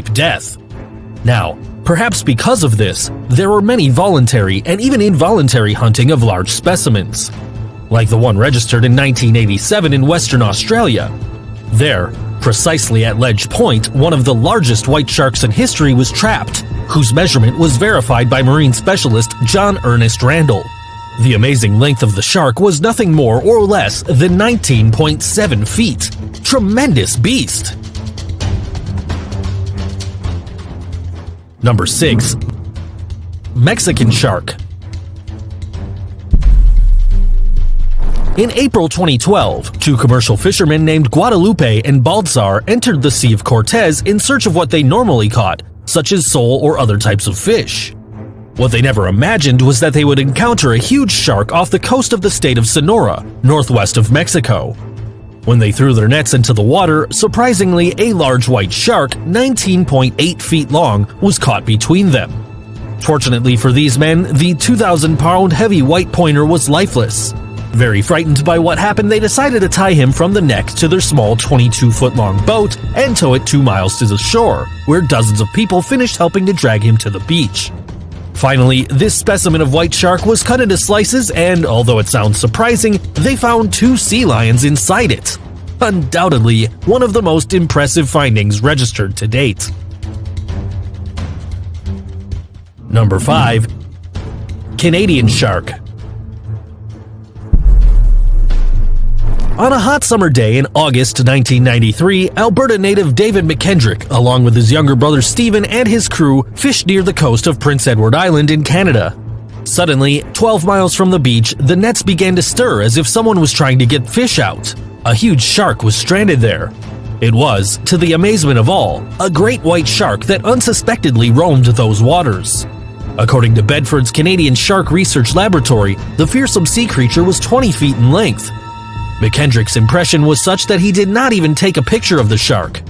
death. Now, perhaps because of this, there were many voluntary and even involuntary hunting of large specimens, like the one registered in 1987 in Western Australia. There, precisely at Ledge Point, one of the largest white sharks in history was trapped, whose measurement was verified by marine specialist John Ernest Randall. The amazing length of the shark was nothing more or less than 19.7 feet. Tremendous beast! Number 6. Mexican shark. In April 2012, two commercial fishermen named Guadalupe and Baltzar entered the Sea of Cortez in search of what they normally caught, such as sole or other types of fish. What they never imagined was that they would encounter a huge shark off the coast of the state of Sonora, northwest of Mexico. When they threw their nets into the water, surprisingly, a large white shark, 19.8 feet long, was caught between them. Fortunately for these men, the 2,000-pound heavy white pointer was lifeless. Very frightened by what happened, they decided to tie him from the neck to their small 22-foot-long boat and tow it 2 miles to the shore, where dozens of people finished helping to drag him to the beach. Finally, this specimen of white shark was cut into slices and, although it sounds surprising, they found 2 sea lions inside it. Undoubtedly, one of the most impressive findings registered to date. Number 5. Canadian shark. On a hot summer day in August 1993, Alberta native David McKendrick, along with his younger brother Stephen and his crew, fished near the coast of Prince Edward Island in Canada. Suddenly, 12 miles from the beach, the nets began to stir as if someone was trying to get fish out. A huge shark was stranded there. It was, to the amazement of all, a great white shark that unsuspectedly roamed those waters. According to Bedford's Canadian Shark Research Laboratory, the fearsome sea creature was 20 feet in length. McKendrick's impression was such that he did not even take a picture of the shark.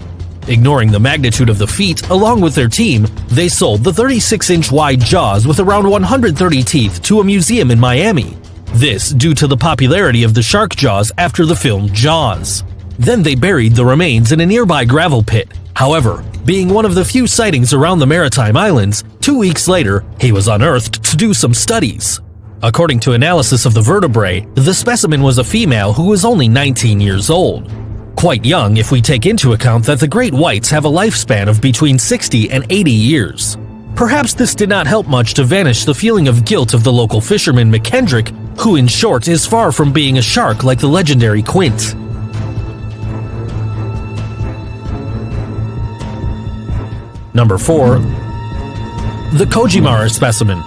Ignoring the magnitude of the feat, along with their team, they sold the 36-inch wide jaws with around 130 teeth to a museum in Miami. This due to the popularity of the shark jaws after the film Jaws. Then they buried the remains in a nearby gravel pit. However, being one of the few sightings around the Maritime Islands, 2 weeks later, he was unearthed to do some studies. According to analysis of the vertebrae, the specimen was a female who was only 19 years old. Quite young if we take into account that the great whites have a lifespan of between 60 and 80 years. Perhaps this did not help much to vanish the feeling of guilt of the local fisherman McKendrick, who in short is far from being a shark like the legendary Quint. Number 4. The Kojimara specimen.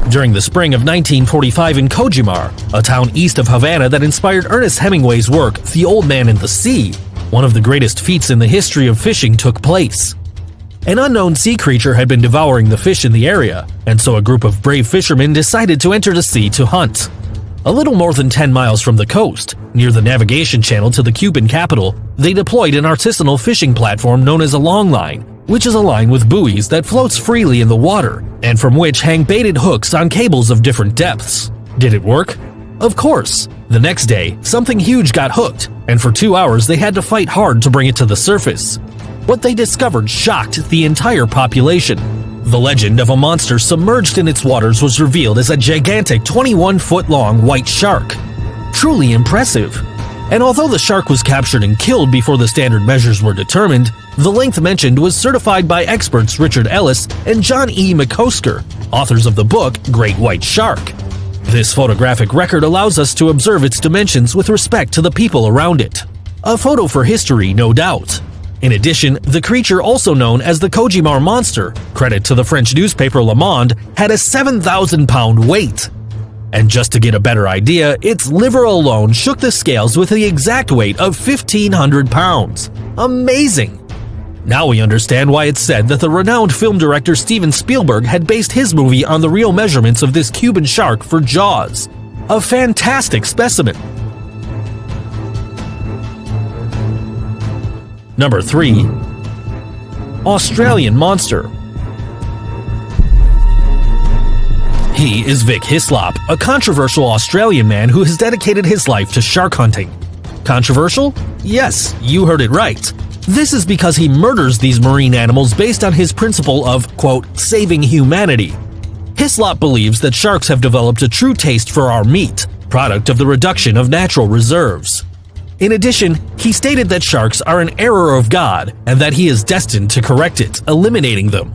During the spring of 1945 in Kojimar, a town east of Havana that inspired Ernest Hemingway's work, The Old Man and the Sea, one of the greatest feats in the history of fishing took place. An unknown sea creature had been devouring the fish in the area, and so a group of brave fishermen decided to enter the sea to hunt. A little more than 10 miles from the coast, near the navigation channel to the Cuban capital, they deployed an artisanal fishing platform known as a longline, which is a line with buoys that floats freely in the water, and from which hang baited hooks on cables of different depths. Did it work? Of course. The next day, something huge got hooked, and for 2 hours they had to fight hard to bring it to the surface. What they discovered shocked the entire population. The legend of a monster submerged in its waters was revealed as a gigantic 21-foot-long white shark. Truly impressive. And although the shark was captured and killed before the standard measures were determined, the length mentioned was certified by experts Richard Ellis and John E. McCosker, authors of the book Great White Shark. This photographic record allows us to observe its dimensions with respect to the people around it. A photo for history, no doubt. In addition, the creature, also known as the Kojimar monster, credit to the French newspaper Le Monde, had a 7,000-pound weight. And just to get a better idea, its liver alone shook the scales with the exact weight of 1,500 pounds. Amazing! Now we understand why it's said that the renowned film director Steven Spielberg had based his movie on the real measurements of this Cuban shark for Jaws. A fantastic specimen! Number 3. Australian monster. He is Vic Hislop, a controversial Australian man who has dedicated his life to shark hunting. Controversial? Yes, you heard it right. This is because he murders these marine animals based on his principle of, quote, saving humanity. Hislop believes that sharks have developed a true taste for our meat, product of the reduction of natural reserves. In addition, he stated that sharks are an error of God and that he is destined to correct it, eliminating them.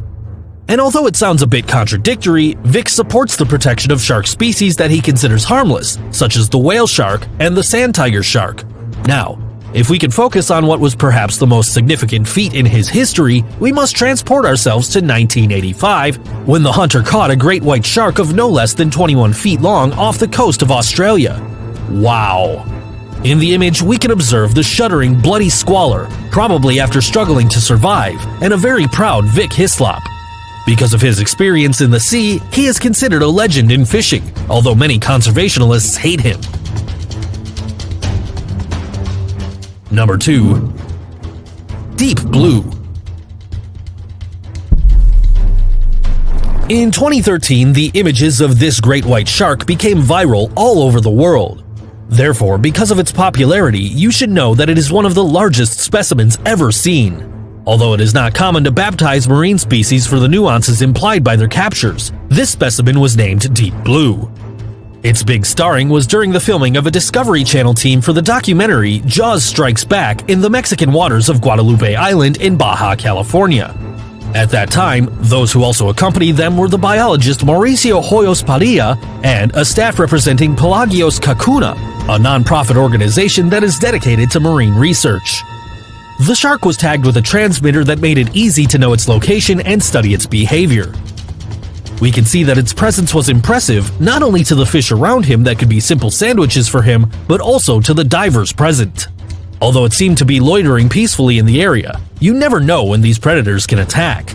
And although it sounds a bit contradictory, Vic supports the protection of shark species that he considers harmless, such as the whale shark and the sand tiger shark. Now, if we can focus on what was perhaps the most significant feat in his history, we must transport ourselves to 1985, when the hunter caught a great white shark of no less than 21 feet long off the coast of Australia. Wow! In the image, we can observe the shuddering, bloody squalor, probably after struggling to survive, and a very proud Vic Hislop. Because of his experience in the sea, he is considered a legend in fishing, although many conservationists hate him. Number 2. Deep Blue. In 2013, the images of this great white shark became viral all over the world. Therefore, because of its popularity, you should know that it is one of the largest specimens ever seen. Although it is not common to baptize marine species for the nuances implied by their captures, this specimen was named Deep Blue. Its big starring was during the filming of a Discovery Channel team for the documentary Jaws Strikes Back in the Mexican waters of Guadalupe Island in Baja California. At that time, those who also accompanied them were the biologist Mauricio Hoyos Padilla and a staff representing Pelagios Kakuna, a non-profit organization that is dedicated to marine research. The shark was tagged with a transmitter that made it easy to know its location and study its behavior. We can see that its presence was impressive not only to the fish around him that could be simple sandwiches for him, but also to the divers present. Although it seemed to be loitering peacefully in the area, you never know when these predators can attack.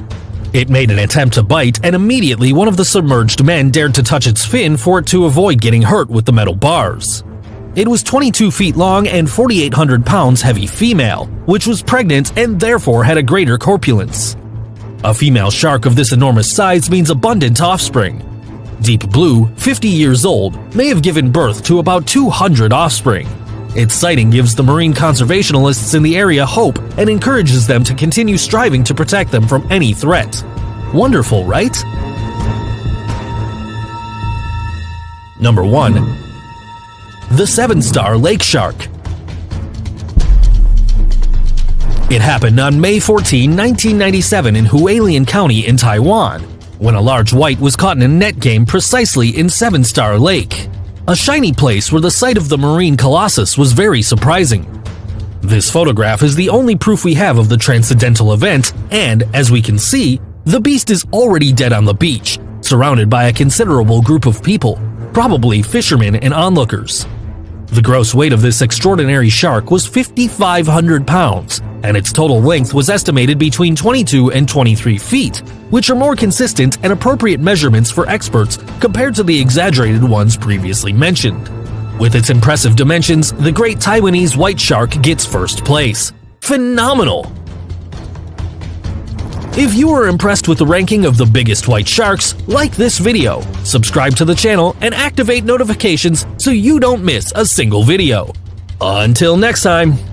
It made an attempt to bite, and immediately one of the submerged men dared to touch its fin for it to avoid getting hurt with the metal bars. It was 22 feet long and 4,800 pounds heavy female, which was pregnant and therefore had a greater corpulence. A female shark of this enormous size means abundant offspring. Deep Blue, 50 years old, may have given birth to about 200 offspring. Its sighting gives the marine conservationists in the area hope and encourages them to continue striving to protect them from any threat. Wonderful, right? Number 1. The 7-star lake shark. It happened on May 14, 1997 in Hualien County in Taiwan, when a large white was caught in a net game precisely in 7-Star Lake, a shiny place where the sight of the marine colossus was very surprising. This photograph is the only proof we have of the transcendental event, and, as we can see, the beast is already dead on the beach, surrounded by a considerable group of people, probably fishermen and onlookers. The gross weight of this extraordinary shark was 5,500 pounds, and its total length was estimated between 22 and 23 feet, which are more consistent and appropriate measurements for experts compared to the exaggerated ones previously mentioned. With its impressive dimensions, the great Taiwanese white shark gets first place. Phenomenal! If you were impressed with the ranking of the biggest white sharks, like this video, subscribe to the channel, and activate notifications so you don't miss a single video. Until next time!